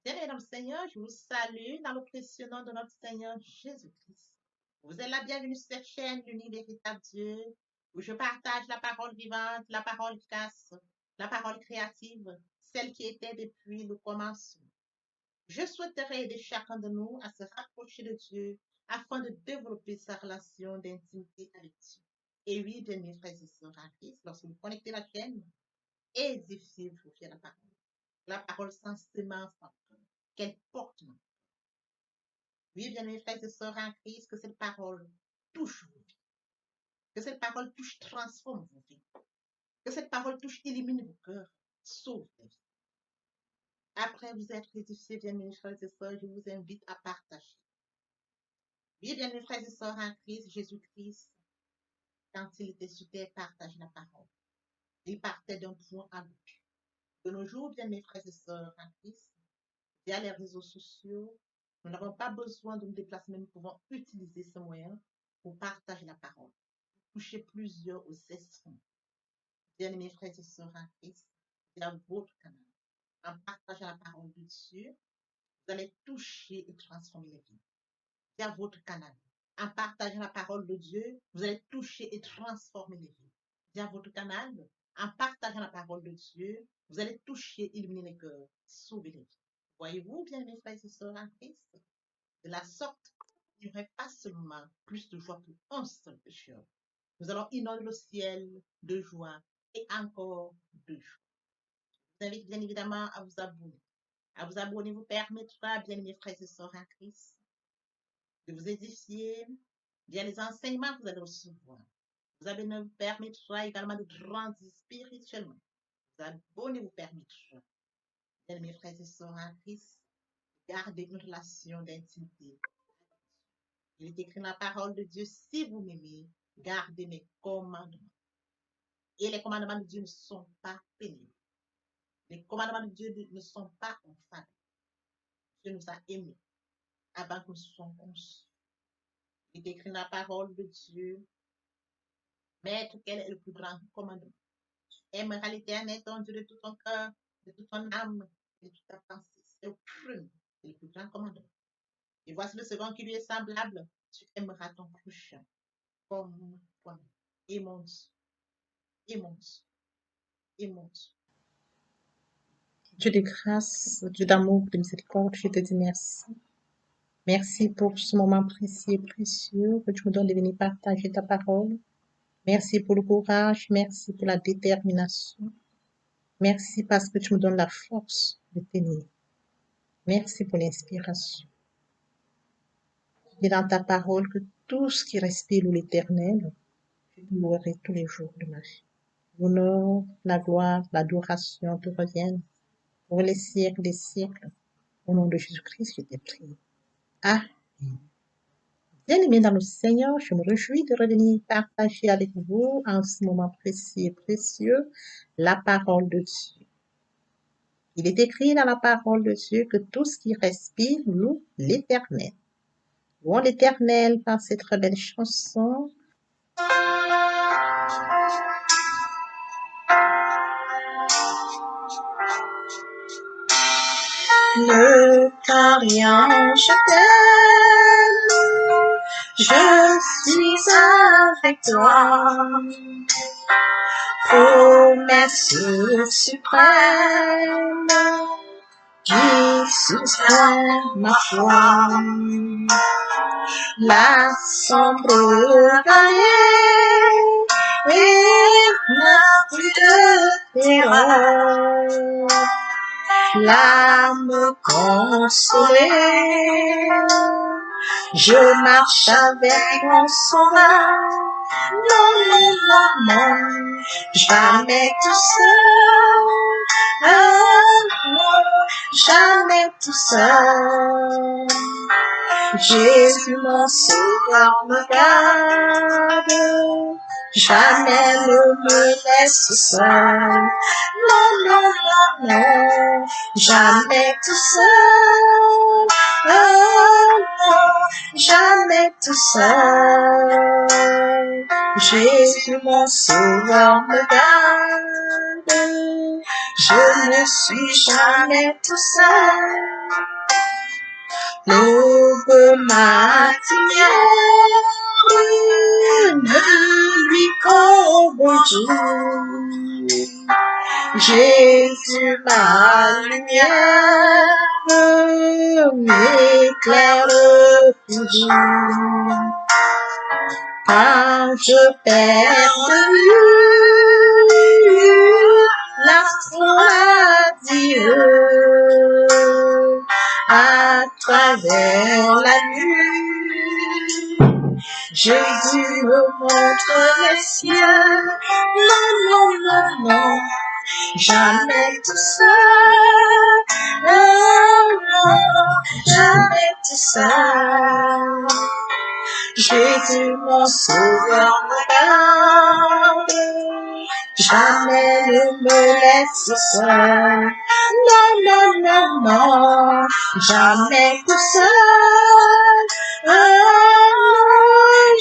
Bien-aimés dans le Seigneur, je vous salue dans le précieux nom de notre Seigneur Jésus-Christ. Vous êtes la bienvenue sur cette chaîne, l'unique véritable Dieu, où je partage la parole vivante, la parole efficace, la parole créative, celle qui était depuis le commencement. Je souhaiterais aider chacun de nous à se rapprocher de Dieu afin de développer sa relation d'intimité avec Dieu. Et oui, bien-aimés frères et sœurs en Christ, lorsque vous connectez la chaîne, édifiez-vous sur la parole. La parole sans semence en cœur, qu'elle porte. Oui, bien mes frères et sœurs en Christ, que cette parole touche vos vies, que cette parole touche, transforme vos vies, que cette parole touche, illumine vos cœurs, sauve les vies. Après vous être édifiés, bien mes frères et sœurs, je vous invite à partager. Oui, bien mes frères et sœurs en Christ, Jésus-Christ, quand il était sur terre, partage la parole. Il partait d'un point à l'autre. De nos jours, bien mes frères et sœurs en Christ, via les réseaux sociaux, nous n'avons pas besoin de nous déplacer, mais nous pouvons utiliser ce moyen pour partager la parole, toucher plusieurs aux esprits. Bien-aimés frères et sœurs en Christ, via votre canal, en partageant la parole de Dieu, vous allez toucher et transformer les vies. Via votre canal, en partageant la parole de Dieu, vous allez toucher et transformer les vies. Via votre canal, en partageant la parole de Dieu, vous allez toucher, illuminer les cœurs, sauver les vies. Voyez-vous, bien mes frères et sœurs en Christ, de la sorte, il n'y aurait pas seulement plus de joie pour un seul pécheur. Nous allons inonder le ciel de joie et encore de joie. Je vous invite bien évidemment à vous abonner. À vous abonner vous permettra, bien mes frères et sœurs en Christ, de vous édifier via les enseignements que vous allez recevoir. Vous abonner vous permettra également de grandir spirituellement. Vous abonner vous permettra, bien mes frères et sœurs en Christ, garder une relation d'intimité. Il est écrit dans la parole de Dieu, si vous m'aimez, gardez mes commandements. Et les commandements de Dieu ne sont pas pénibles. Les commandements de Dieu ne sont pas infâmes. Dieu nous a aimés avant que nous soyons conçus. Il est écrit dans la parole de Dieu, Maître, quel est le plus grand commandement? Tu aimeras l'Éternel, ton Dieu, de tout ton cœur, de toute ton âme, et de toute ta pensée. C'est le premier, c'est le plus grand commandement. Et voici le second qui lui est semblable. Tu aimeras ton prochain comme toi-même. Et mon Dieu, et mon Dieu, et mon Dieu. Dieu de grâce, Dieu d'amour, de miséricorde, je te dis merci. Merci pour ce moment précieux et précieux que tu me donnes de venir partager ta parole. Merci pour le courage, merci pour la détermination. Merci parce que tu me donnes la force de tenir. Merci pour l'inspiration. Tu dis dans ta parole que tout ce qui respire l'Éternel, je te louerai tous les jours de ma vie. L'honneur, la gloire, l'adoration te reviennent pour les siècles des siècles. Au nom de Jésus-Christ, je t'ai prié. Amen. Bien-aimés dans le Seigneur, je me réjouis de revenir partager avec vous en ce moment précieux et précieux la parole de Dieu. Il est écrit dans la parole de Dieu que tout ce qui respire loue l'Éternel. Louons l'Éternel par cette très belle chanson. Ne crains rien, je t'aime, je suis avec toi. Promesse suprême qui soutient ma foi. La sombre vallée et n'a plus de terreur. L'âme consolée, je marche avec mon sauveur. Non, non, non, non, jamais tout seul. Non, jamais tout seul. Jésus mon sauveur me garde, jamais ne me laisse seul. Non, non, non, non, jamais tout seul. Non, jamais tout seul. Jésus mon sauveur me garde, je ne suis jamais tout seul. L'aube matinière ne lui qu'au bonjour. Jésus, ma lumière, m'éclaire toujours. Quand je perds de vue l'astre Dieu, à travers la nuit, Jésus me montre les cieux. Non, non, non, non, jamais tout seul. Non, non, jamais tout seul. Jésus, mon sauveur, me garde, jamais ne me laisse seul. Non, non, non, non, jamais tout seul. Non,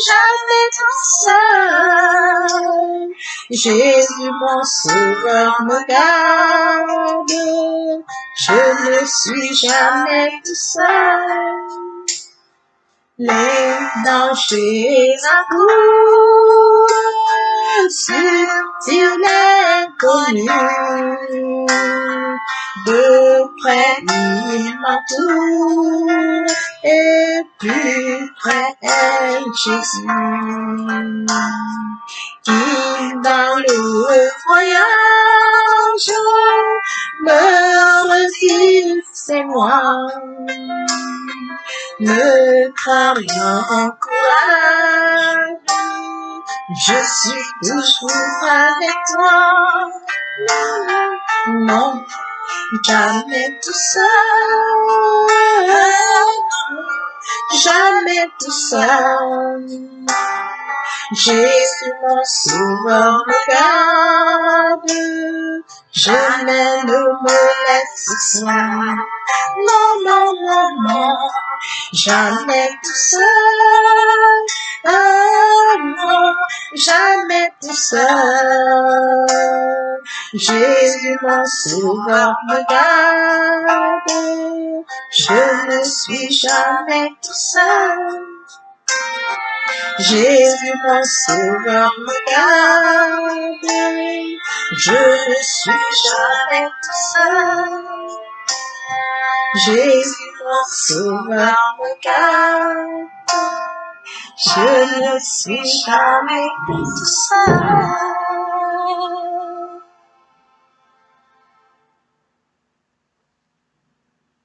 jamais tout seul. Jésus, mon sauveur, me garde, je ne suis jamais tout seul. Les dangers accourent sur l'inconnu. De près il m'entoure et plus près est Jésus. Qui dans le voyage me redit c'est moi. Ne crains rien, encourage, je suis toujours avec toi. Non, non, jamais tout seul, jamais tout seul. Jésus, mon sauveur, me garde, jamais ne me laisse seul. Non, non, non, non, jamais tout seul. Non, jamais tout seul. Jésus, mon sauveur, me garde, je ne suis jamais tout seul. Jésus, mon sauveur, me garde, je ne suis jamais tout seul. Jésus, mon sauveur, me garde, je ne suis jamais tout seul.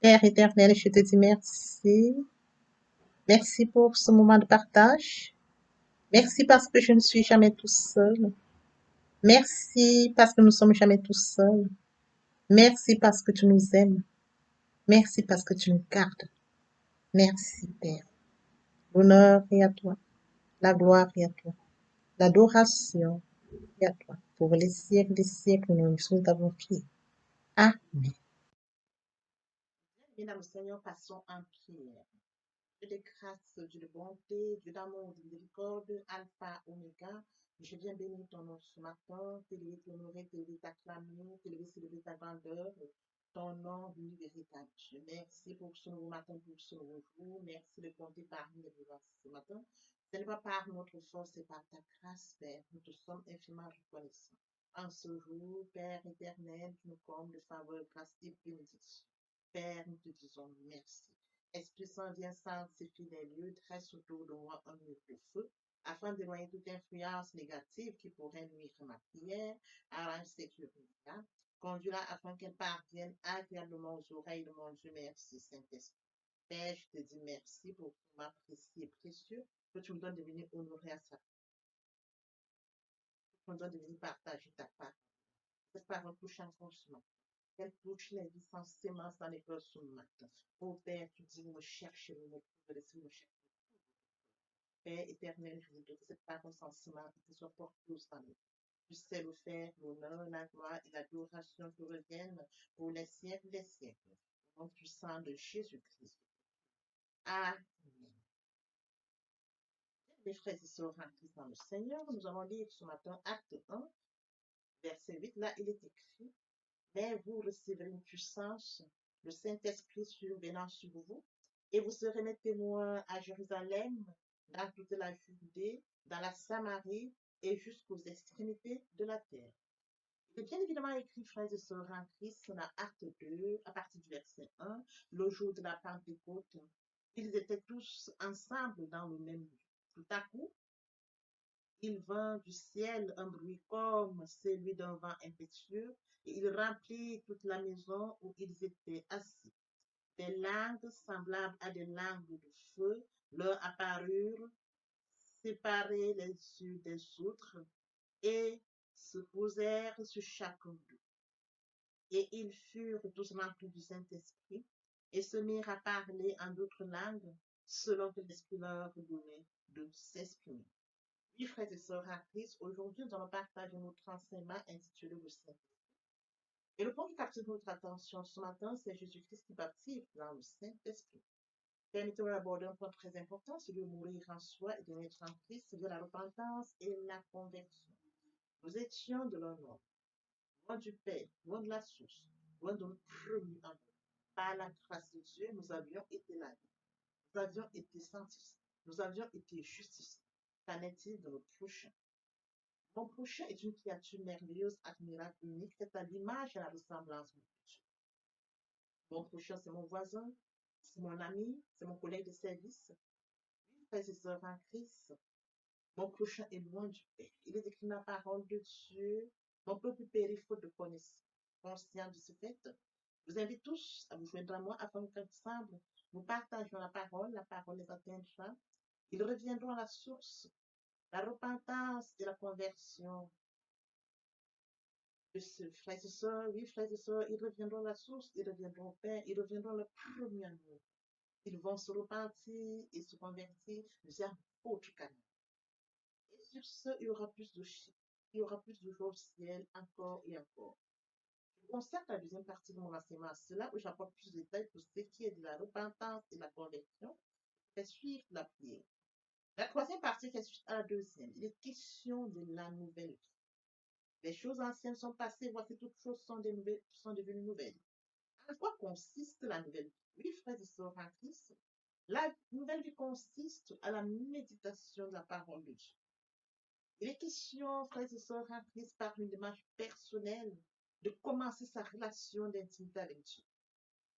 Père éternel, je te dis merci. Merci pour ce moment de partage. Merci parce que je ne suis jamais tout seul. Merci parce que nous ne sommes jamais tout seuls. Merci parce que tu nous aimes. Merci parce que tu nous gardes. Merci, Père. L'honneur est à toi. La gloire est à toi. L'adoration est à toi. Pour les siècles des siècles, nous avons prié. Amen. Mesdames et Seigneur, passons en prière. Dieu de grâce, Dieu de bonté, Dieu d'amour, de miséricorde, Alpha, Oméga. Je viens bénir ton nom ce matin, t'élever, t'honorer, t'élever, t'acclamer, t'élever, célébrer ta grandeur, ton nom, lui, véritable Dieu. Merci pour ce nouveau matin, pour ce nouveau jour. Merci de compter parmi les vivants ce matin. Ce n'est pas par notre force, c'est par ta grâce, Père. Nous te sommes infiniment reconnaissants. En ce jour, Père éternel, tu nous combles de faveur, grâce et bénédiction. Père, nous te disons merci. Esprit Saint, viens sanctifier les lieux, dresse autour de moi un mur de feu, afin d'éloigner toute influence négative qui pourrait nuire à ma prière, arrange sécurité. Conduis-la afin qu'elle parvienne agréablement aux oreilles de mon Dieu. Merci, Saint-Esprit. Père, je te dis merci pour ton apprécié et précieux, que tu me donnes de venir honorer à ça. Que tu me donnes de venir partager ta part. Cette parole touche encore ce matin. Qu'elle touche les vies sans sémence dans les cœurs ce matin. Oh Père, tu dis, me chercher, me trouver, me chercher. Père éternel, je vous donne cette parole sans sémence qui soit porteuse dans nous. Tu sais le faire, l'honneur, la gloire et l'adoration te reviennent pour les siècles des siècles. Au nom puissant de Jésus-Christ. Amen. Mes frères et sœurs en Christ dans le Seigneur, nous allons lire ce matin Acte 1, verset 8. Là, il est écrit, mais vous recevrez une puissance, le Saint-Esprit survenant sur vous, Et vous serez mes témoins à Jérusalem, dans toute la Judée, dans la Samarie et jusqu'aux extrémités de la terre. Il est bien évidemment écrit, frères et sœurs en Christ, dans Acte 2, à partir du verset 1, le jour de la Pentecôte. Ils étaient tous ensemble dans le même lieu. Tout à coup, il vint du ciel un bruit comme celui d'un vent impétueux, et il remplit toute la maison où ils étaient assis. Des langues semblables à des langues de feu leur apparurent, séparées les unes des autres, et se posèrent sur chacun d'eux. Et ils furent tous remplis du Saint-Esprit et se mirent à parler en d'autres langues, selon que l'Esprit leur donnait de s'exprimer. Oui, frères et sœurs en Christ, aujourd'hui nous allons partager notre enseignement intitulé le Saint-Esprit. Et le point qui capture notre attention ce matin, c'est Jésus-Christ qui baptise dans le Saint-Esprit. Permettez-moi d'aborder un point très important, celui de mourir en soi et de naître en Christ, de la repentance et la conversion. Nous étions de l'un homme, loin du Père, loin de la source, loin de notre premier amour. Par la grâce de Dieu, nous avions été lavés, nous avions été sanctifiés, nous avions été justifiés. Qu'en est-il de notre prochain? Mon prochain est une créature merveilleuse, admirable, unique, faite à l'image et à la ressemblance de Dieu. Mon prochain, c'est mon voisin, c'est mon ami, c'est mon collègue de service. Frères et sœurs en Christ, mon prochain est loin du Père. Il est écrit dans la parole de Dieu. Mon peuple périt faute de connaissance. Conscient de ce fait, je vous invite tous à vous joindre à moi afin qu'ensemble nous partagions la parole les atteindra. Ils reviendront à la source, la repentance et la conversion de ce frères et sœurs. Oui, frères et sœurs, ils reviendront à la source, ils reviendront au Père, ils reviendront à leur premier amour. Ils vont se repentir et se convertir vers autre canal. Et sur ce, il y aura plus de chiffres, il y aura plus de joie au ciel, encore et encore. Je consacre la deuxième partie de mon enseignement à cela, où j'apporte plus de détails pour ce qui est de la repentance et de la conversion, fait suivre la prière. La troisième partie fait suite à la deuxième. Il est question de la nouvelle vie. Les choses anciennes sont passées, voici toutes choses sont devenues nouvelles. En quoi consiste la nouvelle vie? Oui, frères et sœurs en Christ, la nouvelle vie consiste à la méditation de la parole de Dieu. Il est question, frères et sœurs en Christ, par une démarche personnelle, de commencer sa relation d'intimité avec Dieu.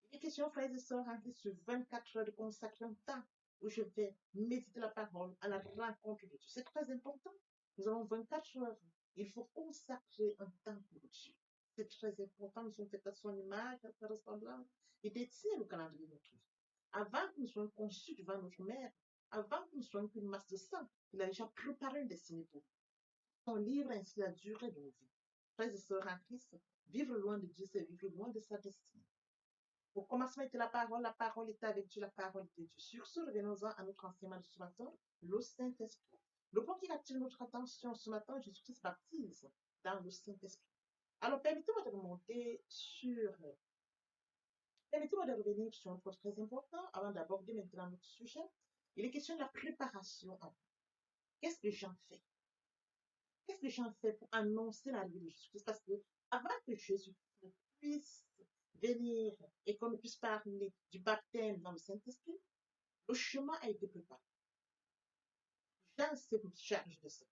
Il est question, frères et sœurs en Christ, sur 24 heures de consacrer un temps où je vais méditer la parole à la rencontre de Dieu. C'est très important. Nous avons 24 heures. Il faut consacrer un temps pour Dieu. C'est très important. Nous sommes faits à son image, à sa ressemblance. Il détient le calendrier de notre vie. Avant que nous soyons conçus devant notre mère, avant que nous soyons qu'une masse de sang, il a déjà préparé une destinée pour nous. Son livre ainsi la durée de nos vies. Frères et sœurs en Christ, vivre loin de Dieu, c'est vivre loin de sa destinée. Au commencement était la parole était avec Dieu, la parole était Dieu. Sur ce, revenons-en à notre enseignement de ce matin, le Saint-Esprit. Le point qui attire notre attention ce matin, Jésus-Christ baptise dans le Saint-Esprit. Alors, permettez-moi de revenir sur un point très important avant d'aborder maintenant notre sujet. Il est question de la préparation. Qu'est-ce que j'en fais? Qu'est-ce que j'en fais pour annoncer la vie de Jésus-Christ? Parce que avant que Jésus puisse venir et qu'on puisse parler du baptême dans le Saint-Esprit, le chemin a été préparé. Jean se charge de ça.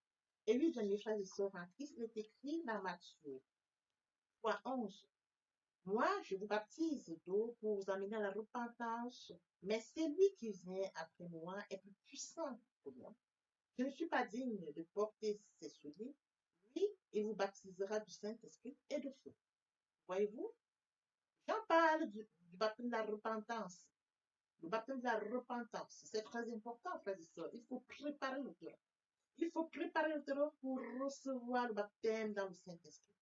Et lui, mes frères et sœurs en Christ, il est écrit dans Matthieu 3:11. Moi, je vous baptise d'eau pour vous amener à la repentance, mais celui qui vient après moi est plus puissant que moi. Je ne suis pas digne de porter ses souliers. Lui, il vous baptisera du Saint-Esprit et de feu. Voyez-vous, Jean parle du baptême de la repentance. Le baptême de la repentance, c'est très important, frères et sœurs. Il faut préparer le terrain. Il faut préparer le terrain pour recevoir le baptême dans le Saint-Esprit.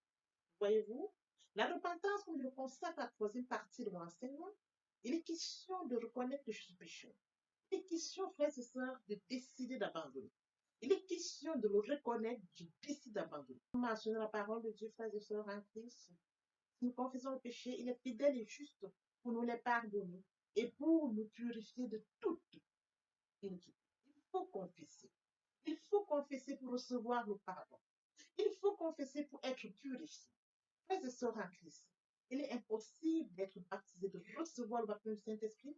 Voyez-vous, la repentance, comme je le consacre à la troisième partie de mon enseignement, il est question de reconnaître que je suis pécheur. Il est question, frères et sœurs, de décider d'abandonner. Il est question de le reconnaître, je décide d'abandonner. Mentionner la parole de Dieu, frères et sœurs en Christ. Si nous confessons le péché, il est fidèle et juste pour nous les pardonner et pour nous purifier de toute iniquité. Il faut confesser. Il faut confesser pour recevoir le pardon. Il faut confesser pour être purifié. Frères et sœurs en Christ, Il est impossible d'être baptisé, de recevoir le baptême du Saint-Esprit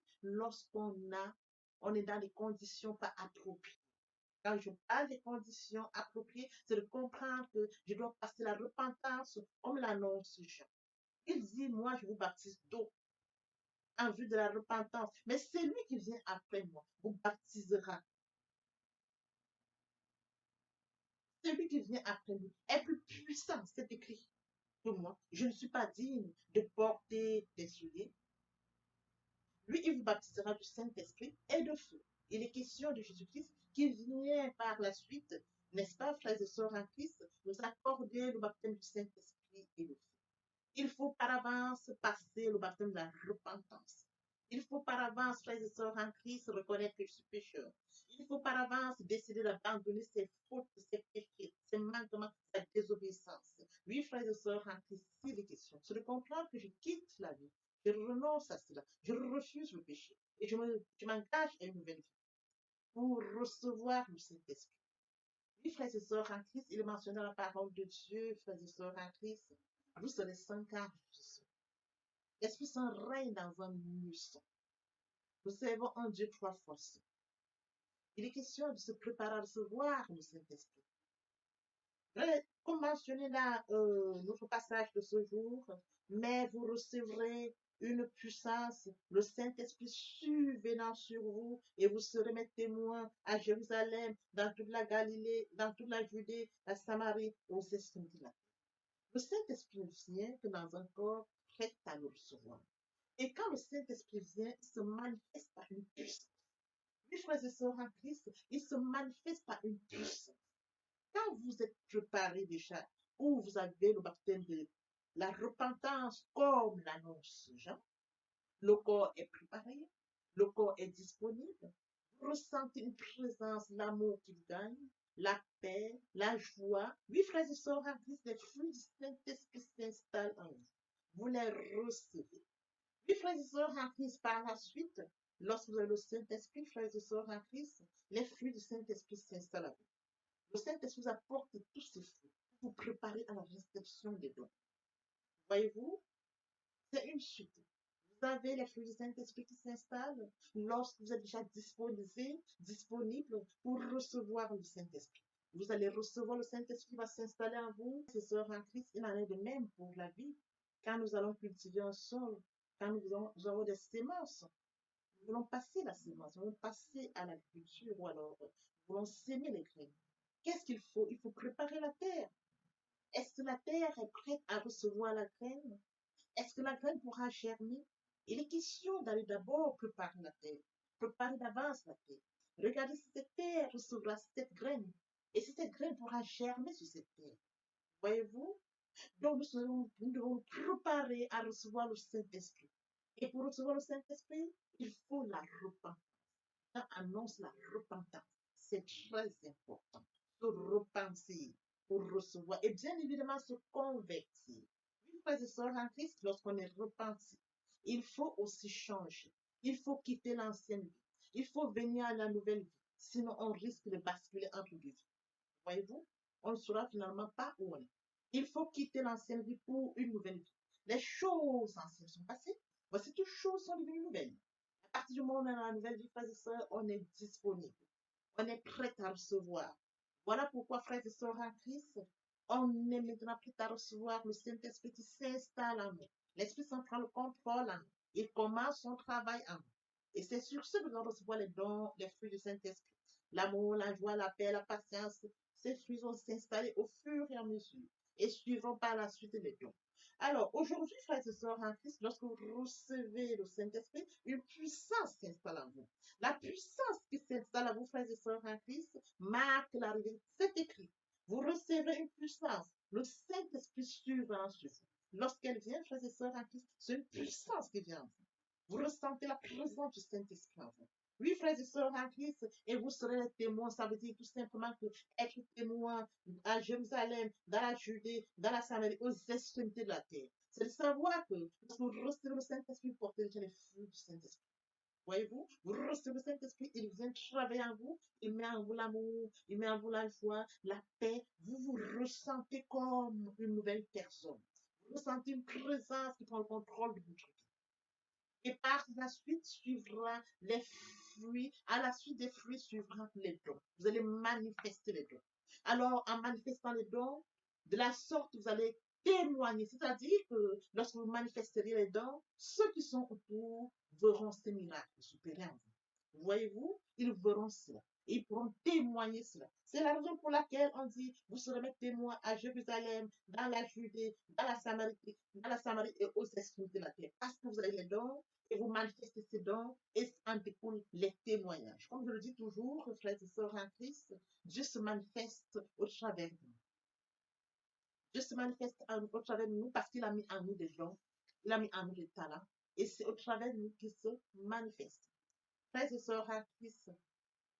on est dans les conditions pas appropriées. Quand je parle des conditions appropriées, c'est de comprendre que je dois passer la repentance comme l'annonce Jean. Il dit, moi, je vous baptise d'eau en vue de la repentance. Mais celui qui vient après moi vous baptisera. Celui qui vient après nous est plus puissant, c'est écrit, que moi. Je ne suis pas digne de porter des souliers. Lui, il vous baptisera du Saint-Esprit et de feu. Il est question de Jésus-Christ qui vient par la suite, n'est-ce pas, frères et sœurs en Christ, nous accorder le baptême du Saint-Esprit et de feu. Il faut par avance passer le baptême de la repentance. Il faut par avance, frères et sœurs en Christ, reconnaître que je suis pécheur. Il faut par avance décider d'abandonner ses fautes, ses péchés, ses manquements, sa désobéissance. Oui, frères et sœurs en Christ, c'est les questions. C'est de comprendre que je quitte la vie. Je renonce à cela. Je refuse le péché. Et je m'engage à une nouvelle vie pour recevoir le Saint-Esprit. Oui, frères et sœurs en Christ, il est mentionné dans la parole de Dieu, frères et sœurs en Christ, vous serez sans car je suis. L'Esprit Saint règne dans un muscle. Nous servons un Dieu trois forces. Il est question de se préparer à recevoir le Saint-Esprit. Comme mentionné dans notre passage de ce jour, mais vous recevrez une puissance, le Saint-Esprit survenant sur vous, et vous serez mes témoins à Jérusalem, dans toute la Galilée, dans toute la Judée, la Samarie, aux extrémités de la terre. Le Saint-Esprit vient que dans un corps prêt à le recevoir. Et quand le Saint-Esprit vient, il se manifeste par une puissance. Oui, frères et sœurs en Christ, il se manifeste par une puissance. Quand vous êtes préparé déjà, ou vous avez le baptême de la repentance comme l'annonce Jean, le corps est préparé, le corps est disponible, vous ressentez une présence, l'amour qui vous gagne, la paix, la joie. Oui, frères et sœurs en Christ, les fruits du Saint-Esprit s'installent en vous. Vous les recevez. Oui, frères et sœurs en Christ, par la suite, lorsque vous avez le Saint-Esprit, frères et sœurs en Christ, les fruits du Saint-Esprit s'installent à vous. Le Saint-Esprit vous apporte tous ces fruits pour vous préparer à la réception des dons. Voyez-vous, c'est une suite. Vous avez les fruits du Saint-Esprit qui s'installent lorsque vous êtes déjà disponible pour recevoir le Saint-Esprit. Vous allez recevoir le Saint-Esprit qui va s'installer en vous. Frères et sœurs en Christ, il en est de même pour la vie. Quand nous allons cultiver un sol, quand nous avons des semences, nous voulons passer la semence, nous voulons passer à l'agriculture ou alors nous voulons s'aimer les graines. Qu'est-ce qu'il faut? Il faut préparer la terre. Est-ce que la terre est prête à recevoir la graine? Est-ce que la graine pourra germer? Il est question d'aller d'abord préparer la terre, préparer d'avance la terre. Regardez si cette terre recevra cette graine et si cette graine pourra germer sur cette terre. Voyez-vous? Donc nous devons préparer à recevoir le Saint-Esprit. Et pour recevoir le Saint-Esprit, il faut la repentance. Ça annonce la repentance. C'est très important. Se repentir pour recevoir et bien évidemment se convertir. Oui, frères et sœurs en Christ, lorsqu'on est repenti, il faut aussi changer. Il faut quitter l'ancienne vie. Il faut venir à la nouvelle vie. Sinon, on risque de basculer entre deux vies. Voyez-vous, on ne saura finalement pas où on est. Il faut quitter l'ancienne vie pour une nouvelle vie. Les choses anciennes sont passées. Voici toutes choses sont devenues nouvelles. À partir du moment où on est dans la nouvelle vie, frères et sœurs, on est disponible. On est prêt à recevoir. Voilà pourquoi, frères et sœurs en Christ, on est maintenant prêt à recevoir le Saint-Esprit qui s'installe en nous. L'Esprit Saint prend le contrôle en nous. Il commence son travail en nous. Et c'est sur ce que nous allons recevoir les dons, les fruits du Saint-Esprit. L'amour, la joie, la paix, la patience. Ces fruits vont s'installer au fur et à mesure et suivront par la suite les dons. Alors, aujourd'hui, frères et sœurs en Christ, lorsque vous recevez le Saint-Esprit, une puissance s'installe en vous. La puissance qui s'installe à vous, frères et sœurs en Christ, marque l'arrivée. C'est écrit. Vous recevrez une puissance. Le Saint-Esprit suivra sur vous. Lorsqu'elle vient, frères et sœurs en Christ, c'est une puissance qui vient en vous. Vous ressentez la présence du Saint-Esprit en vous. Oui, frères et sœurs en Christ, et vous serez les témoins. Ça veut dire tout simplement que être témoin à Jérusalem, dans la Judée, dans la Samarie, aux extrémités de la terre. C'est de savoir que lorsque vous recevez le Saint-Esprit, vous portez déjà les fruits du Saint-Esprit. Voyez-vous, vous recevez le Saint-Esprit, il vient travailler en vous, il met en vous l'amour, il met en vous la joie, la paix. Vous vous ressentez comme une nouvelle personne. Vous sentez une présence qui prend le contrôle de votre vie. Et par la suite suivra les fruits. À la suite des fruits suivra les dons. Vous allez manifester les dons. Alors, en manifestant les dons, de la sorte, vous allez témoigner. C'est-à-dire que lorsque vous manifesterez les dons, ceux qui sont autour verront ces miracles s'opérer en vous. Voyez-vous, ils verront cela. Et ils pourront témoigner cela. C'est la raison pour laquelle on dit, vous serez mes témoins à Jérusalem, dans la Judée, dans la Samarie et aux extrémités de la terre. Parce que vous avez les dons, et vous manifestez ces dons et en découlent les témoignages. Comme je le dis toujours, frères et sœurs en Christ, Dieu se manifeste au travers de nous. Dieu se manifeste au travers de nous parce qu'il a mis en nous des dons, il a mis en nous des talents et c'est au travers de nous qu'il se manifeste. Frères et sœurs en Christ,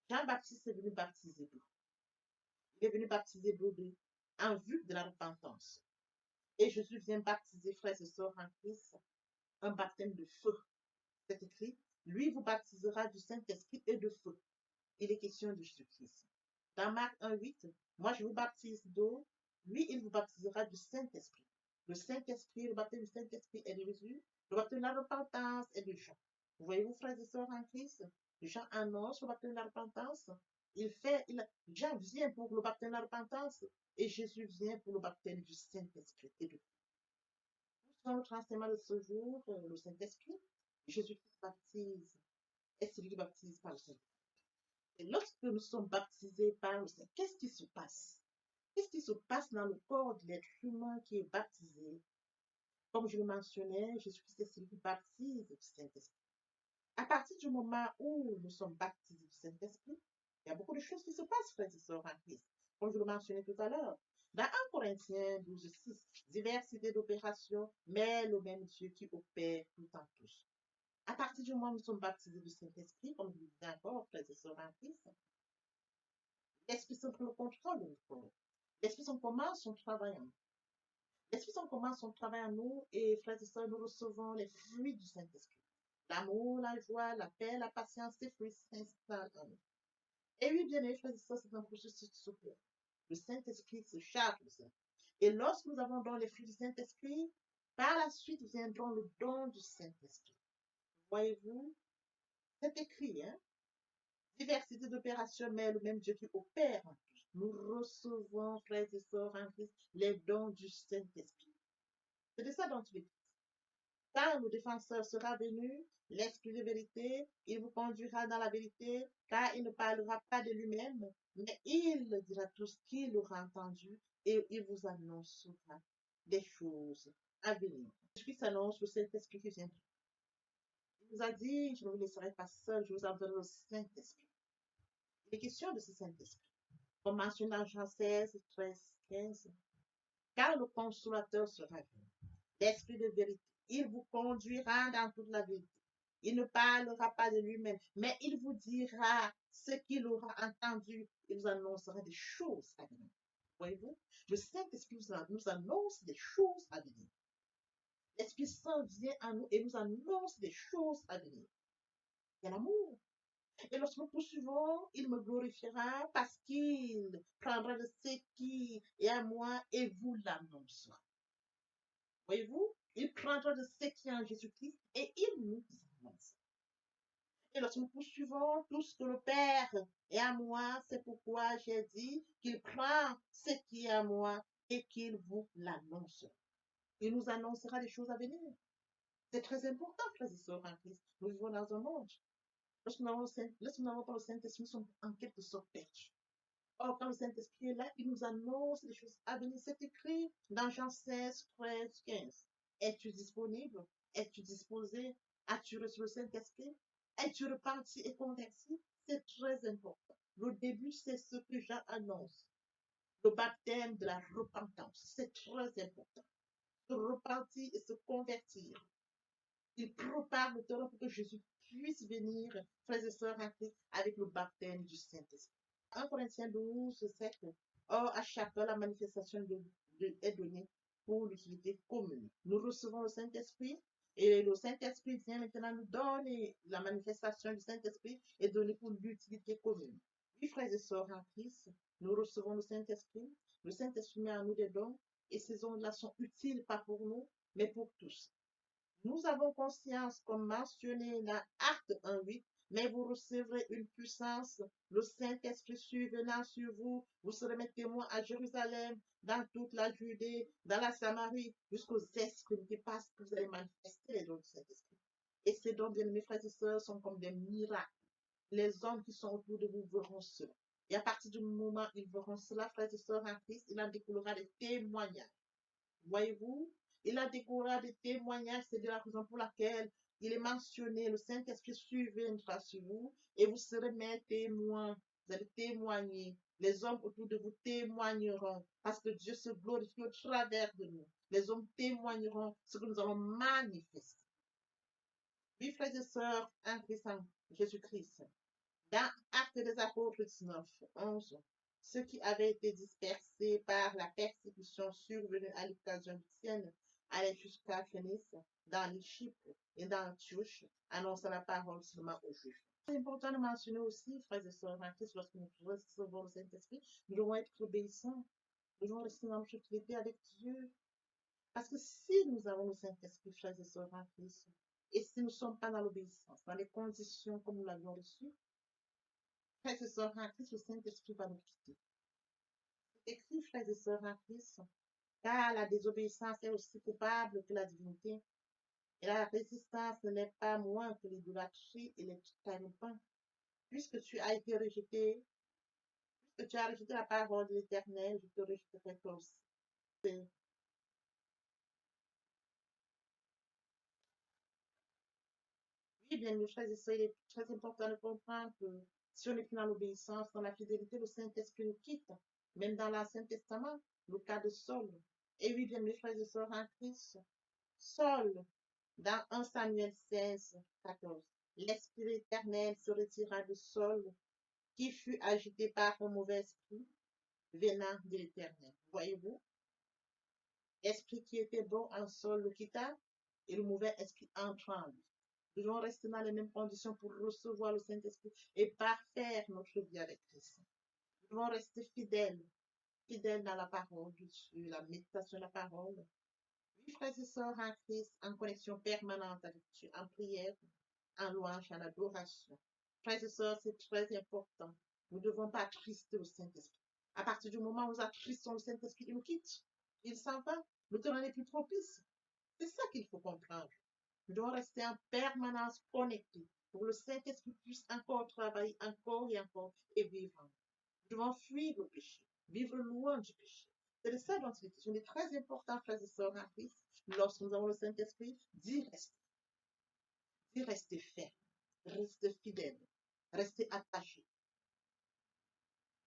Jean-Baptiste est venu baptiser d'eau. Il est venu baptiser d'eau en vue de la repentance. Et Jésus vient baptiser, frères et sœurs en Christ, un baptême de feu. C'est écrit, lui vous baptisera du Saint-Esprit et de feu. Il est question de Jésus-Christ. Dans Marc 1,8, moi je vous baptise d'eau, lui il vous baptisera du Saint-Esprit. Le Saint-Esprit, le baptême du Saint-Esprit est de Jésus, le baptême de la repentance est de Jean. Vous voyez-vous, frères et sœurs en Christ, Jean annonce le baptême de la repentance, Jean vient pour le baptême de la repentance et Jésus vient pour le baptême du Saint-Esprit et de dans le transformement de ce jour, le Saint-Esprit, Jésus-Christ baptise, est celui qui baptise par le Saint-Esprit. Et lorsque nous sommes baptisés par le Saint, qu'est-ce qui se passe? Qu'est-ce qui se passe dans le corps de l'être humain qui est baptisé? Comme je le mentionnais, Jésus-Christ est celui qui baptise du Saint-Esprit. À partir du moment où nous sommes baptisés du Saint-Esprit, il y a beaucoup de choses qui se passent, frères et sœurs en Christ. Comme je le mentionnais tout à l'heure. Dans 1 Corinthiens 12,6, diversité d'opérations, mais le même Dieu qui opère tout en tous. À partir du moment où nous sommes baptisés du Saint-Esprit, comme je le disais encore, frères et sœurs en Christ, l'Esprit Saint prend le contrôle de notre corps. L'Esprit Saint commence son travail en nous. L'Esprit Saint commence son travail en nous et, frères et sœurs, nous recevons les fruits du Saint-Esprit. L'amour, la joie, la paix, la patience, ces fruits s'installent en nous. Et oui, bien aimés, frères et sœurs, c'est un processus qui s'opère. Le Saint-Esprit se charge de ça. Et lorsque nous avons donc les fruits du Saint-Esprit, par la suite viendront le don du Saint-Esprit. Voyez-vous, c'est écrit, hein? Diversité d'opérations, mais le même Dieu qui opère en tous. Nous recevons, frères et sœurs en Christ, les dons du Saint-Esprit. C'est de ça dont il est. Quand le défenseur sera venu, l'Esprit de vérité, il vous conduira dans la vérité, car il ne parlera pas de lui-même, mais il dira tout ce qu'il aura entendu et il vous annoncera des choses à venir. Jésus s'annonce le Saint-Esprit qui vient. Il nous a dit, je ne vous laisserai pas seul, je vous enverrai le Saint-Esprit. Il est question de ce Saint-Esprit. Comme mentionné dans Jean 16, 13, 15. Car le consolateur sera venu, l'Esprit de vérité. Il vous conduira dans toute la vérité. Il ne parlera pas de lui-même, mais il vous dira ce qu'il aura entendu. Il vous annoncera des choses à venir. Voyez-vous, le Saint-Esprit nous annonce des choses à venir. L'Esprit Saint vient à nous et nous annonce des choses à venir. Il y a l'amour. Et lorsque nous poursuivons, il me glorifiera parce qu'il prendra de ce qui est à moi et vous l'annoncera. Voyez-vous, il prendra de ce qui est en Jésus-Christ et il nous annonce. Et lorsque nous poursuivons tout ce que le Père est à moi, c'est pourquoi j'ai dit qu'il prend ce qui est à moi et qu'il vous l'annonce. Il nous annoncera des choses à venir. C'est très important, frères et sœurs en Christ. Nous vivons dans un monde. Lorsque nous n'avons pas le Saint-Esprit, nous sommes en quelque sorte perdus. Or, quand le Saint-Esprit est là, il nous annonce des choses à venir. C'est écrit dans Jean 16, 13, 15. Es-tu disponible? Es-tu disposé? As-tu reçu le Saint-Esprit? Es-tu repenti et converti? C'est très important. Le début, c'est ce que Jean annonce. Le baptême de la repentance. C'est très important. Se repentir et se convertir. Il prépare le terrain pour que Jésus puisse venir, frères et sœurs en Christ, avec le baptême du Saint-Esprit. 1 Corinthiens 12, 7. Or, à chacun, la manifestation est donnée pour l'utilité commune. Nous recevons le Saint-Esprit et le Saint-Esprit vient maintenant nous donner la manifestation du Saint-Esprit est donnée pour l'utilité commune. Oui, frères et sœurs en Christ, nous recevons le Saint-Esprit. Le Saint-Esprit met en nous des dons Et ces ondes-là sont utiles, pas pour nous, mais pour tous. Nous avons conscience, comme mentionné dans Acte 1:8, mais vous recevrez une puissance, le Saint-Esprit survenant sur vous, vous serez mes témoins à Jérusalem, dans toute la Judée, dans la Samarie, jusqu'aux extrémités, parce que vous allez manifester les dons du Saint-Esprit. Et ces dons, bien mes frères et sœurs, sont comme des miracles. Les hommes qui sont autour de vous verront cela. Et à partir du moment où ils verront cela, frères et sœurs en Christ, il en découlera des témoignages. Voyez-vous, il a découvert des témoignages, c'est de la raison pour laquelle il est mentionné, le Saint-Esprit surviendra sur vous et vous serez mes témoins. Vous allez témoigner. Les hommes autour de vous témoigneront parce que Dieu se glorifie au travers de nous. Les hommes témoigneront ce que nous allons manifester. Oui, frères et sœurs, en Christ, en Jésus-Christ. Dans Actes des Apôtres 19, 11, ceux qui avaient été dispersés par la persécution survenue à l'occasion du sienne allaient jusqu'à Phénice, dans l'Égypte et dans l'Antioche, annonçant la parole seulement aux Juifs. C'est important de mentionner aussi, frères et sœurs en Christ, lorsque nous recevons le Saint-Esprit, nous devons être obéissants, nous devons rester dans notre fidélité avec Dieu. Parce que si nous avons le Saint-Esprit, frères et sœurs en Christ, et si nous ne sommes pas dans l'obéissance, dans les conditions comme nous l'avions reçu, frères et sœurs en Christ, le Saint-Esprit va nous quitter. Écrit, frères et sœurs en Christ, car la désobéissance est aussi coupable que la divinité. Et la résistance n'est pas moins que l'idolâtrie et les pains. Puisque tu as été rejeté, puisque tu as rejeté la parole de l'Éternel, je te rejetterai toi aussi. Oui, bien, mes frères et sœurs, il est très important de comprendre que si on est plus dans l'obéissance, dans la fidélité, le Saint-Esprit nous quitte. Même dans l'Ancien Testament, le cas de Saul. Et oui, bien, mes frères et sœurs en Christ, Saul, dans 1 Samuel 16, 14, l'Esprit éternel se retira de Saul, qui fut agité par un mauvais esprit venant de l'Éternel. Voyez-vous, l'esprit qui était bon en Saul le quitta et le mauvais esprit entra en lui. Nous devons rester dans les mêmes conditions pour recevoir le Saint-Esprit et parfaire notre vie avec Christ. Nous devons rester fidèles, fidèles dans la parole de Dieu, la méditation de la parole. Oui, frères et sœurs en Christ, en connexion permanente avec Dieu, en prière, en louange, en adoration. Frères et sœurs, c'est très important. Nous ne devons pas attrister le Saint-Esprit. À partir du moment où nous attristons le Saint-Esprit, il nous quitte. Il s'en va. Le temps n'est plus propice. C'est ça qu'il faut comprendre. Nous devons rester en permanence connectés pour que le Saint-Esprit puisse encore travailler encore et encore et vivre. Nous devons fuir le péché, vivre loin du péché. C'est de ça dont il est question. Il est très important, frères et sœurs en Christ, lorsque nous avons le Saint-Esprit, d'y rester ferme, rester fidèle, rester attaché.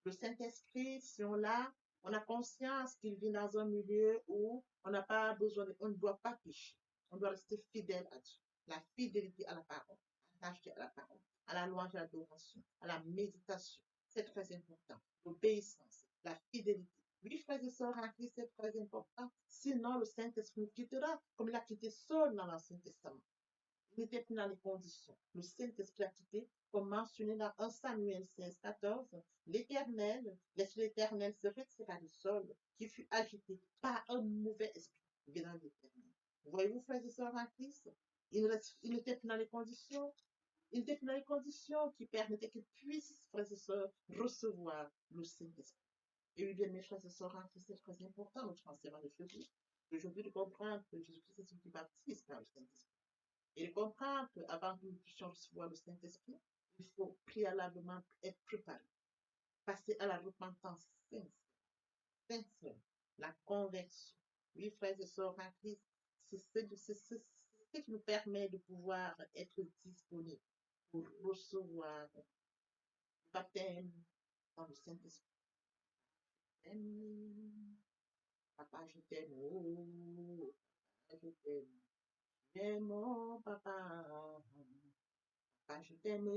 Le Saint-Esprit, si on l'a, on a conscience qu'il vit dans un milieu où on n'a pas besoin, on ne doit pas pécher. On doit rester fidèle à Dieu. La fidélité à la parole, attaché à la parole, à la louange, à l'adoration, à la méditation. C'est très important. L'obéissance, la fidélité. Oui, frères et sœurs en Christ, c'est très important. Sinon, le Saint-Esprit nous quittera, comme il a quitté Saul dans l'Ancien Testament. Il n'était plus dans les conditions. Le Saint-Esprit a quitté, comme mentionné dans 1 Samuel 16, 14, l'Éternel, l'Esprit éternel se retira du sol, qui fut agité par un mauvais esprit venant de l'Éternel. Voyez-vous, frères et sœurs en Christ, il n'était plus dans les conditions. Il n'était plus dans les conditions qui permettaient qu'il puisse, frères et sœurs, recevoir le Saint-Esprit. Et oui, bien, mes frères et sœurs en Christ, c'est très important, notre enseignement de Jésus. Aujourd'hui, de comprendre que Jésus-Christ est celui qui baptise par le Saint-Esprit. Et comprendre qu'avant que nous puissions recevoir le Saint-Esprit, il faut préalablement être préparé, passer à la repentance sincère, la conversion. Oui, frères et sœurs en Christ, c'est ce qui nous permet de pouvoir être disponibles pour recevoir le baptême dans le Saint-Esprit. Papa, je t'aime, oh, papa, je t'aime, mais mon papa. Papa, je t'aime,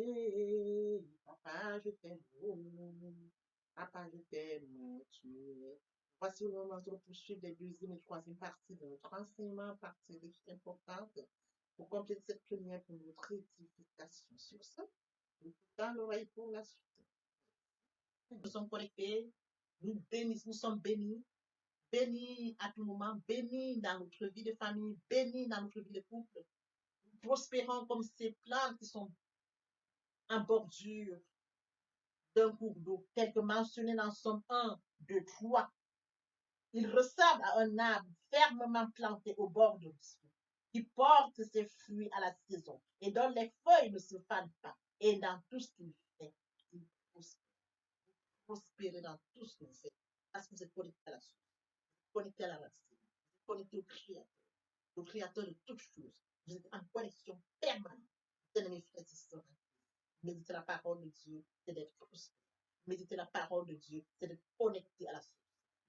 papa, je t'aime, papa, je t'aime, tu es. Voici le moment de poursuivre les deuxième et troisième parties de notre enseignement, partie importante, pour compléter cette première pour notre édification. Sur ça, nous dans l'oreille pour la suite. Nous sommes connectés, nous sommes bénis bénis à tout moment, bénis dans notre vie de famille, bénis dans notre vie de couple. Nous prospérons comme ces plantes qui sont en bordure d'un cours d'eau, tel que mentionné dans Somme 1, 2, 3. Il ressemble à un arbre fermement planté au bord de l'eau, qui porte ses fruits à la saison et dont les feuilles ne se fanent pas. Et dans tout ce qu'il fait, il prospère dans tout ce qu'il fait. Parce que vous êtes connecté à la source, connecté à la racine, connecté au Créateur de toutes choses. Vous êtes en connexion permanente. Bien-aimés frères et sœurs, méditer la parole de Dieu, c'est d'être prospère. Méditer la parole de Dieu, c'est d'être connecté à la source.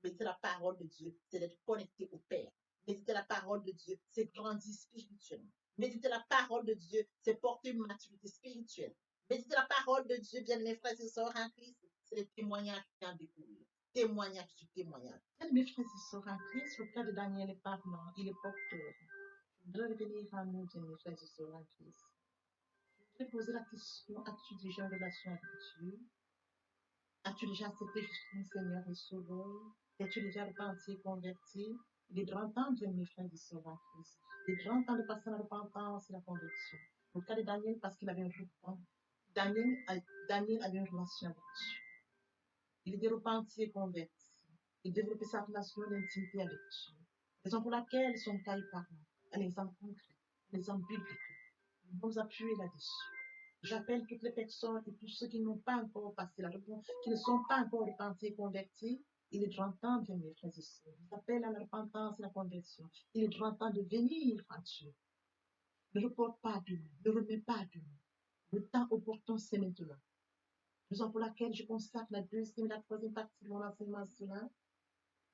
Méditer la parole de Dieu, c'est d'être connecté au Père. Méditer la parole de Dieu, c'est grandir spirituellement. Méditer la parole de Dieu, c'est porter une maturité spirituelle. Méditer la parole de Dieu, bien mes frères et sœurs en Christ, c'est les témoignages qui en découlent. Témoignage sur témoignage. Bien mes frères et sœurs en Christ, le cas de Daniel est parlant, il est porteur. Je voudrais revenir à nous, bien mes frères et sœurs en Christ. Je vais poser la question, as-tu déjà une relation avec Dieu? As-tu déjà accepté Jésus comme Seigneur et Sauveur? Es-tu déjà repenti et converti? Il est grand temps de mes frères et sœurs en Christ. Il est grand temps de passer à la repentance et la conversion. Dans le cas de Daniel, parce qu'il avait un repent. Daniel avait une relation avec Dieu. Il était repenti et converti. Il développait sa relation d'intimité avec Dieu. Raison pour laquelle son cas est parlant. Un exemple concret, un exemple biblique. Nous nous appuyer là-dessus. J'appelle toutes les personnes et tous ceux qui n'ont pas encore passé la repentance, qui ne sont pas encore repentis et convertis. Il est grand temps, bien mes frères et sœurs. J'appelle à la repentance et la conversion. Il est grand temps de venir à Dieu. Ne reporte pas demain, ne remets pas demain. Le temps opportun, c'est maintenant. Raison pour laquelle je consacre la deuxième et la troisième partie de mon enseignement sur cela.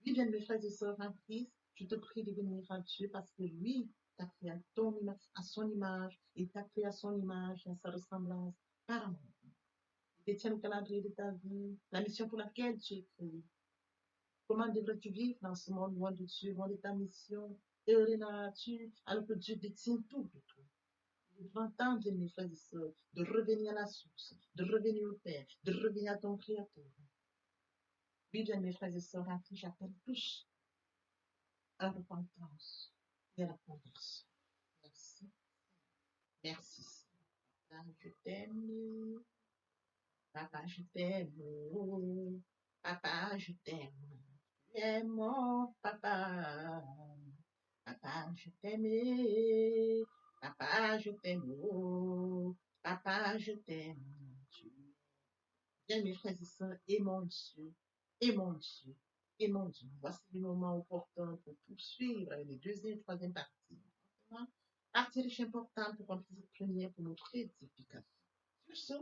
Oui, bien mes frères et sœurs en Christ, je te prie de venir à Dieu parce que lui t'a créé à son image, il t'a créé à son image et à sa ressemblance par amour. Il détient le calendrier de ta vie, la mission pour laquelle tu es créé. Comment devrais-tu vivre dans ce monde loin de Dieu, loin de ta mission? Heureux tu alors que Dieu détient tout de toi. Il est grand temps, bien mes frères et sœurs, de revenir à la source, de revenir au Père, de revenir à ton Créateur. Oui, bien mes frères et sœurs, à qui j'appelle tous à la repentance et à la conversion. Merci. Merci. Papa, je t'aime. Papa, je t'aime. Papa, je t'aime. Tu es mon papa. Papa, je t'aime. Papa, je t'aime. Papa, je t'aime. Bien, mes frères et sœurs, et mon Dieu, et mon Dieu, et mon Dieu. Voici le moment opportun pour poursuivre les deuxième et troisième parties. Partie riche importante pour remplir cette première pour notre édification. Sur ce,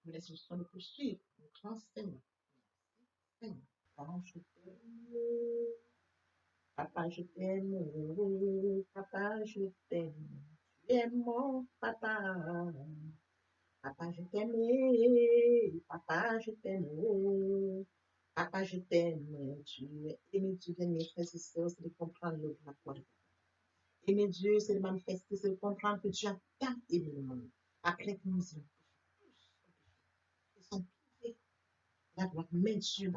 nous laissons le soin de poursuivre notre enseignement. Merci, Seigneur. Papa, je t'aime. Papa, je t'aime. Papa, je t'aime. Tu es mon papa. Papa, je t'aime. Papa, je t'aime. Papa, je t'aime. Tu es aimé, tu viens, mes frères et sœurs, c'est de comprendre le la foi de Papa. Aimer Dieu, c'est de manifester, c'est de comprendre que Dieu a tant aimé le monde. Après que nous y ils sont privés la gloire, mais Dieu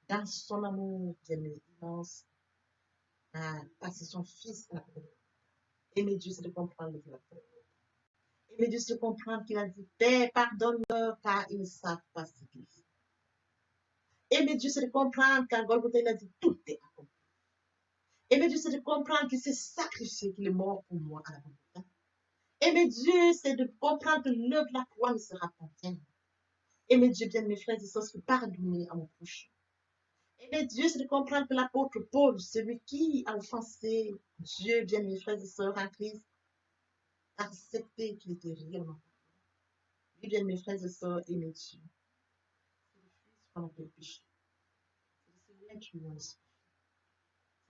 dans son amour, bien immense, a passé son Fils à la croix. Aimer Dieu, c'est de comprendre le la foi. Aimer Dieu, c'est de comprendre qu'il a dit, Père, pardonne-leur, car ils ne savent pas ce qu'ils font. Aimer Dieu, c'est de comprendre qu'à Golgotha, il a dit, tout est accompli. Aimer Dieu, c'est de comprendre qu'il s'est sacrifié, qu'il est mort pour moi à la Golgotha. Aimer Dieu, c'est de comprendre que l'œuvre de la croix ne sera pas vaine. Aimer Dieu, bien mes frères et sœurs, c'est pardonner à mon prochain. Aimer Dieu, c'est de comprendre que l'apôtre Paul, celui qui a offensé Dieu, bien mes frères et sœurs en Christ, a accepté qu'il était réellement. Oui, bien mes frères et sœurs, aimer Dieu. C'est le Fils qu'on appelle péché. C'est le Seigneur qui nous inspire.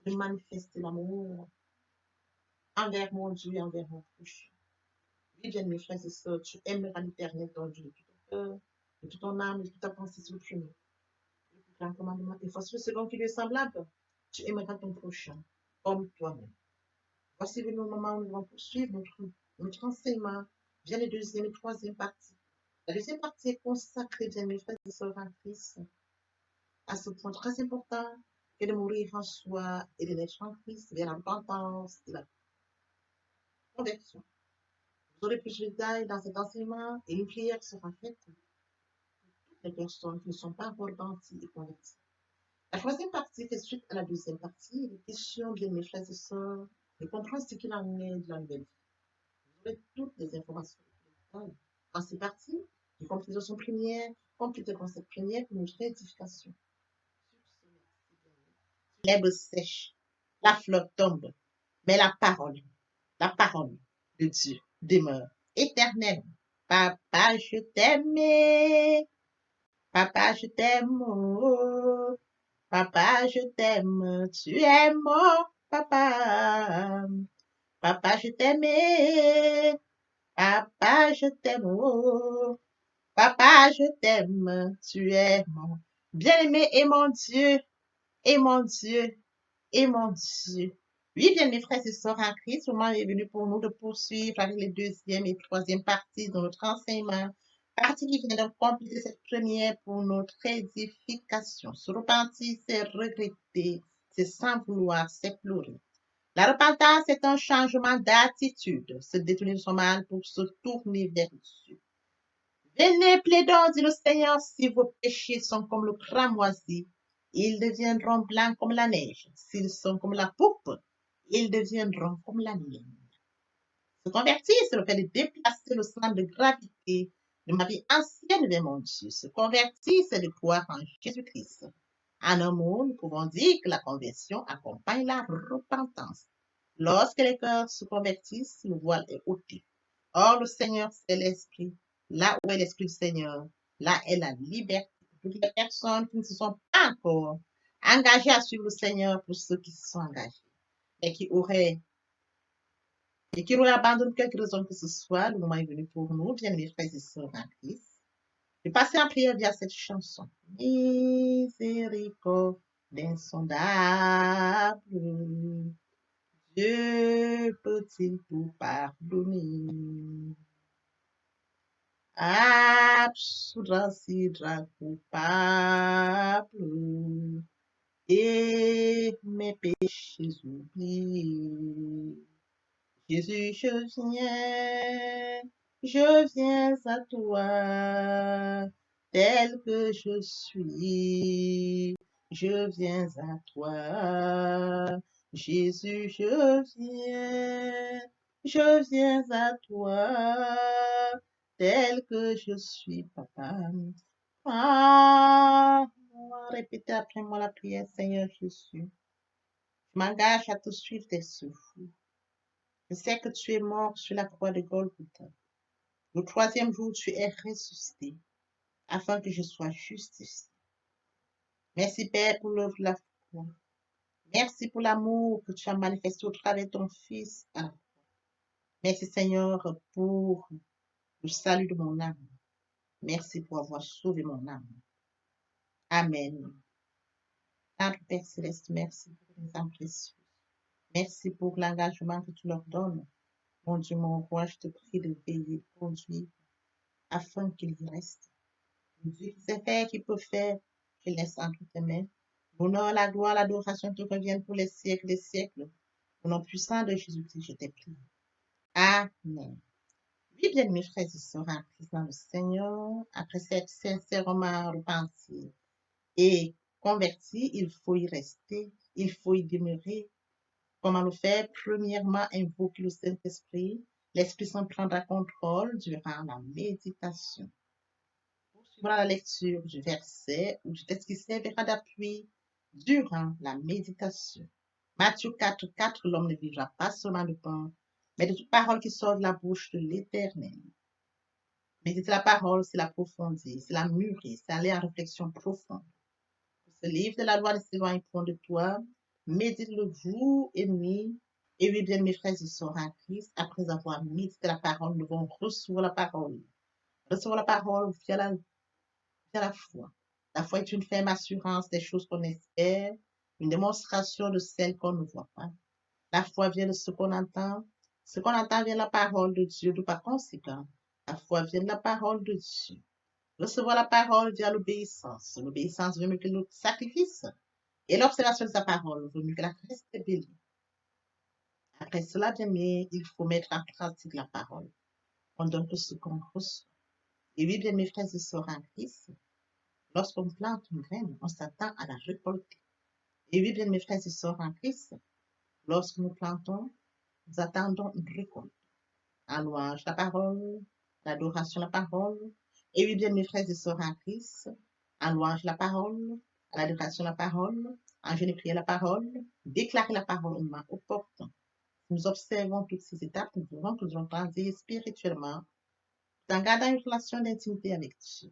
C'est de manifester l'amour envers mon Dieu et envers mon prochain. Oui, bien mes frères et sœurs, tu aimeras l'Éternel ton Dieu de tout ton cœur, de toute ton âme, de toute ta pensée sur le chemin. Le grand commandement, et voici le second qui lui est semblable. Tu aimeras ton prochain comme toi-même. Voici le moment où nous allons poursuivre notre enseignement via les deuxième et troisième parties. La deuxième partie est consacrée, bien mes frères et sœurs en Christ, à ce point très important et de mourir en soi et de naître en Christ vers la repentance et la conversion. Vous aurez plus de détails dans cet enseignement et une prière sera faite pour toutes les personnes qui ne sont pas encore repenties et converties. La troisième partie fait suite à la deuxième partie. Les questions, bien mes frères et sœurs, de comprendre ce qu'il en est de la nouvelle vie. Vous aurez toutes les informations dans ces parties. J'ai compris son première, compris le concept première pour notre édification. L'herbe sèche, la fleur tombe, mais la parole de Dieu demeure éternelle. Papa, je t'aime. Papa, je t'aime. Oh. Papa, je t'aime. Tu es mon papa. Papa, je t'aime. Papa, je t'aime. Oh. Papa, je t'aime. Tu es mon bien-aimé et mon Dieu. Et mon Dieu. Et mon Dieu. Oui, bien mes frères et sœurs en Christ, le moment est venu pour nous de poursuivre avec les deuxième et troisième parties de notre enseignement. Partie qui vient de compléter cette première pour notre édification. Se repentir, c'est regretter, c'est sans vouloir, c'est pleurer. La repentance est un changement d'attitude, se détourner de son mal pour se tourner vers Dieu. Venez, plaidons, dit le Seigneur, si vos péchés sont comme le cramoisi, ils deviendront blancs comme la neige. S'ils sont comme la pourpre, ils deviendront comme la laine. Se convertir, c'est le fait de déplacer le centre de gravité de ma vie ancienne vers mon Dieu. Se convertir, c'est de croire en Jésus-Christ. En un mot, nous pouvons dire que la conversion accompagne la repentance. Lorsque les cœurs se convertissent, le voile est ôté. Or, le Seigneur, c'est l'Esprit. Là où est l'Esprit du Seigneur, là est la liberté. Toutes les personnes qui ne se sont pas encore engagées à suivre le Seigneur, pour ceux qui se sont engagés et qui auraient abandonné quelque raison que ce soit, le moment est venu pour nous, bien mes frères et sœurs en Christ, de passer en prière via cette chanson. Miséricorde insondable, Dieu peut-il tout pardonner? Absoudra coupable et mes péchés oubliés. Jésus, je viens à toi, tel que je suis. Je viens à toi, Jésus, je viens à toi, tel que je suis, papa. Ah, répétez après moi la prière, Seigneur Jésus. Je m'engage à te suivre tes souffles. Je sais que tu es mort sur la croix de Golgotha. Le troisième jour, tu es ressuscité, afin que je sois justifié. Merci, Père, pour l'œuvre de la foi. Merci pour l'amour que tu as manifesté au travers de ton Fils. Merci, Seigneur, pour le salut de mon âme. Merci pour avoir sauvé mon âme. Amen. Notre Père Céleste, merci pour les âmes précieuses. Merci pour l'engagement que tu leur donnes. Mon Dieu, mon roi, je te prie de veiller, de conduire, afin qu'ils y restent. Dieu qui sait faire, qui peut faire, je laisse entre tes mains. L'honneur, la gloire, l'adoration te reviennent pour les siècles des siècles. Au nom puissant de Jésus-Christ, je t'ai prié. Amen. Oui, bien, mes frères et sœurs, en Christ dans le Seigneur, après cette sincèrement repentie et converti, il faut y rester, il faut y demeurer. Comment le faire? Premièrement, invoquer le Saint-Esprit. L'Esprit Saint prendra contrôle durant la méditation. Poursuivra la lecture du verset ou du texte qui servira d'appui durant la méditation. Matthieu 4, 4, l'homme ne vivra pas seulement de pain, mais de toute parole qui sort de la bouche de l'Éternel. Méditer la parole, c'est l'approfondir, c'est la mûrir, c'est aller en réflexion profonde. Ce livre de la loi ne s'éloigne point de toi. Médite-le jour et nuit. Et oui, bien, mes frères et sœurs en Christ, après avoir médité la parole, nous devons recevoir la parole. Recevoir la parole via la foi. La foi est une ferme assurance des choses qu'on espère, une démonstration de celles qu'on ne voit pas. La foi vient de ce qu'on entend. Ce qu'on entend vient de la parole de Dieu, de par conséquent. La foi vient de la parole de Dieu. Recevoir la parole via l'obéissance. L'obéissance vient de notre sacrifice. Et l'observation de sa parole vaut mieux que la graisse des béliers. Après cela, bien aimé, il faut mettre en pratique la parole. On donne tout ce qu'on reçoit. Et oui, bien mes frères et sœurs en Christ, lorsqu'on plante une graine, on s'attend à la récolter. Et oui, bien mes frères et sœurs en Christ, lorsque nous plantons, nous attendons une récolte. En louange la parole, l'adoration la parole. Et oui, bien mes frères et sœurs en Christ, en louange la parole, l'adoration la parole, en jeûne et prière la parole, déclarer la parole au moment opportun. Nous observons toutes ces étapes, nous pouvons nous grandir spirituellement en gardant une relation d'intimité avec Dieu.